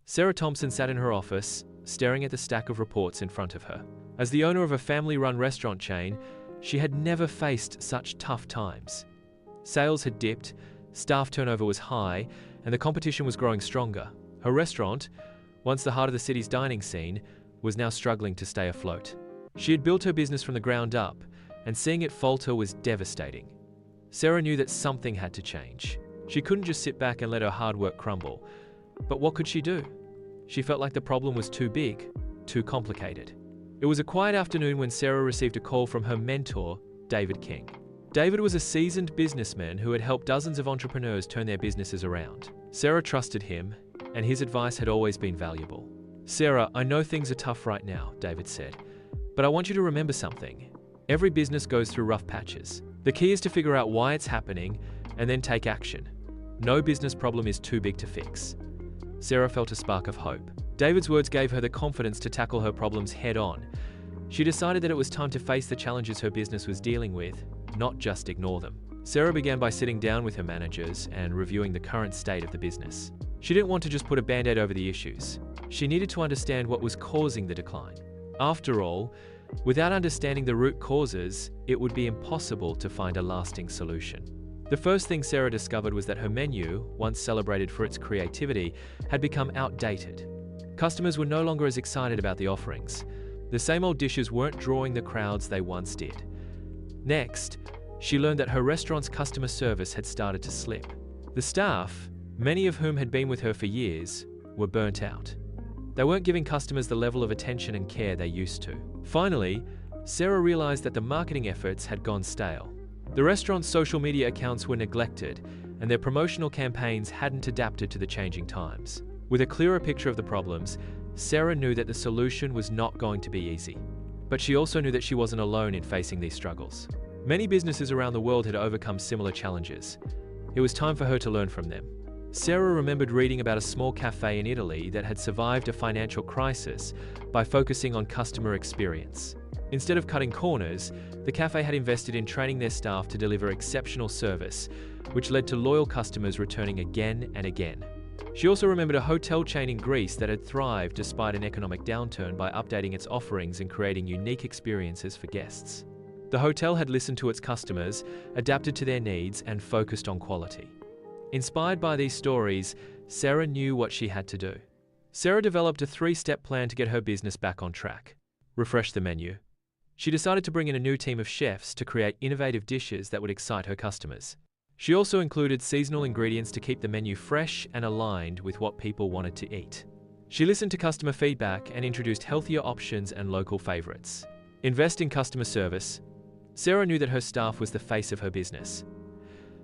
Sarah Thompson sat in her office, staring at the stack of reports in front of her. As the owner of a family-run restaurant chain, she had never faced such tough times. Sales had dipped, staff turnover was high, and the competition was growing stronger. Her restaurant, once the heart of the city's dining scene, was now struggling to stay afloat. She had built her business from the ground up, and seeing it falter was devastating. Sarah knew that something had to change. She couldn't just sit back and let her hard work crumble. But what could she do? She felt like the problem was too big, too complicated. It was a quiet afternoon when Sarah received a call from her mentor, David King. David was a seasoned businessman who had helped dozens of entrepreneurs turn their businesses around. Sarah trusted him, and his advice had always been valuable. "Sarah, I know things are tough right now," David said, "but I want you to remember something. Every business goes through rough patches. The key is to figure out why it's happening and then take action. No business problem is too big to fix." Sarah felt a spark of hope. David's words gave her the confidence to tackle her problems head-on. She decided that it was time to face the challenges her business was dealing with, not just ignore them. Sarah began by sitting down with her managers and reviewing the current state of the business. She didn't want to just put a band-aid over the issues. She needed to understand what was causing the decline. After all, without understanding the root causes, it would be impossible to find a lasting solution. The first thing Sarah discovered was that her menu, once celebrated for its creativity, had become outdated. Customers were no longer as excited about the offerings. The same old dishes weren't drawing the crowds they once did. Next, she learned that her restaurant's customer service had started to slip. The staff, many of whom had been with her for years, were burnt out. They weren't giving customers the level of attention and care they used to. Finally, Sarah realized that the marketing efforts had gone stale. The restaurant's social media accounts were neglected, and their promotional campaigns hadn't adapted to the changing times. With a clearer picture of the problems, Sarah knew that the solution was not going to be easy. But she also knew that she wasn't alone in facing these struggles. Many businesses around the world had overcome similar challenges. It was time for her to learn from them. Sarah remembered reading about a small cafe in Italy that had survived a financial crisis by focusing on customer experience. Instead of cutting corners, the cafe had invested in training their staff to deliver exceptional service, which led to loyal customers returning again and again. She also remembered a hotel chain in Greece that had thrived despite an economic downturn by updating its offerings and creating unique experiences for guests. The hotel had listened to its customers, adapted to their needs, and focused on quality. Inspired by these stories, Sarah knew what she had to do. Sarah developed a 3-step plan to get her business back on track. Refresh the menu. She decided to bring in a new team of chefs to create innovative dishes that would excite her customers. She also included seasonal ingredients to keep the menu fresh and aligned with what people wanted to eat. She listened to customer feedback and introduced healthier options and local favorites. Invest in customer service. Sarah knew that her staff was the face of her business.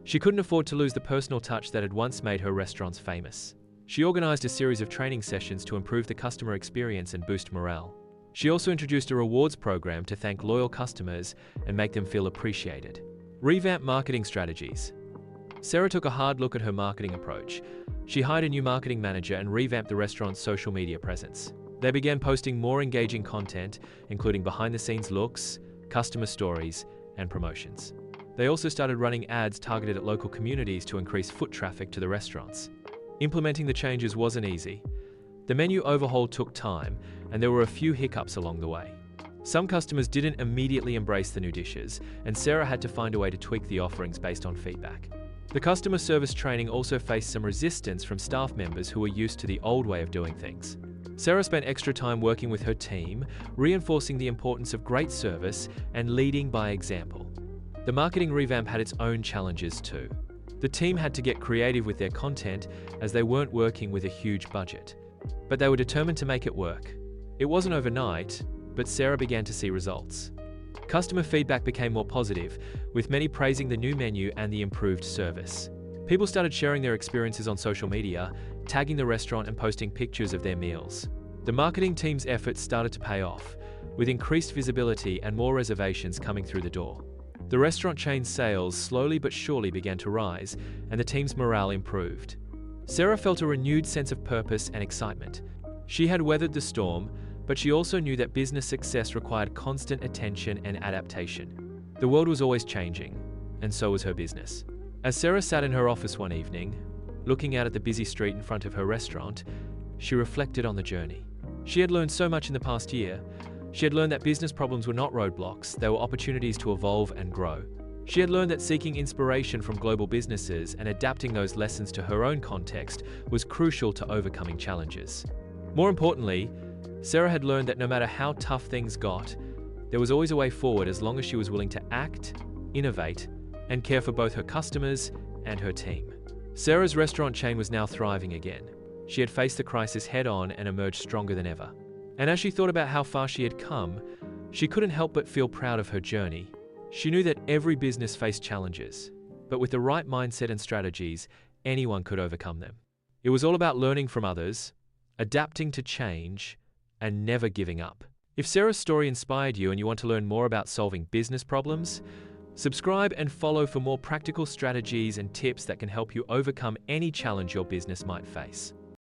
She couldn't afford to lose the personal touch that had once made her restaurants famous. She organized a series of training sessions to improve the customer experience and boost morale. She also introduced a rewards program to thank loyal customers and make them feel appreciated. Revamp marketing strategies. Sarah took a hard look at her marketing approach. She hired a new marketing manager and revamped the restaurant's social media presence. They began posting more engaging content, including behind-the-scenes looks, customer stories, and promotions. They also started running ads targeted at local communities to increase foot traffic to the restaurants. Implementing the changes wasn't easy. The menu overhaul took time, and there were a few hiccups along the way. Some customers didn't immediately embrace the new dishes, and Sarah had to find a way to tweak the offerings based on feedback. The customer service training also faced some resistance from staff members who were used to the old way of doing things. Sarah spent extra time working with her team, reinforcing the importance of great service and leading by example. The marketing revamp had its own challenges too. The team had to get creative with their content as they weren't working with a huge budget. But they were determined to make it work. It wasn't overnight, but Sarah began to see results. Customer feedback became more positive, with many praising the new menu and the improved service. People started sharing their experiences on social media, tagging the restaurant and posting pictures of their meals. The marketing team's efforts started to pay off, with increased visibility and more reservations coming through the door. The restaurant chain's sales slowly but surely began to rise, and the team's morale improved. Sarah felt a renewed sense of purpose and excitement. She had weathered the storm, but she also knew that business success required constant attention and adaptation. The world was always changing, and so was her business. As Sarah sat in her office one evening, looking out at the busy street in front of her restaurant, she reflected on the journey. She had learned so much in the past year. She had learned that business problems were not roadblocks, they were opportunities to evolve and grow. She had learned that seeking inspiration from global businesses and adapting those lessons to her own context was crucial to overcoming challenges. More importantly, Sarah had learned that no matter how tough things got, there was always a way forward as long as she was willing to act, innovate, and care for both her customers and her team. Sarah's restaurant chain was now thriving again. She had faced the crisis head-on and emerged stronger than ever. And as she thought about how far she had come, she couldn't help but feel proud of her journey. She knew that every business faced challenges, but with the right mindset and strategies, anyone could overcome them. It was all about learning from others, adapting to change, and never giving up. If Sarah's story inspired you and you want to learn more about solving business problems, subscribe and follow for more practical strategies and tips that can help you overcome any challenge your business might face.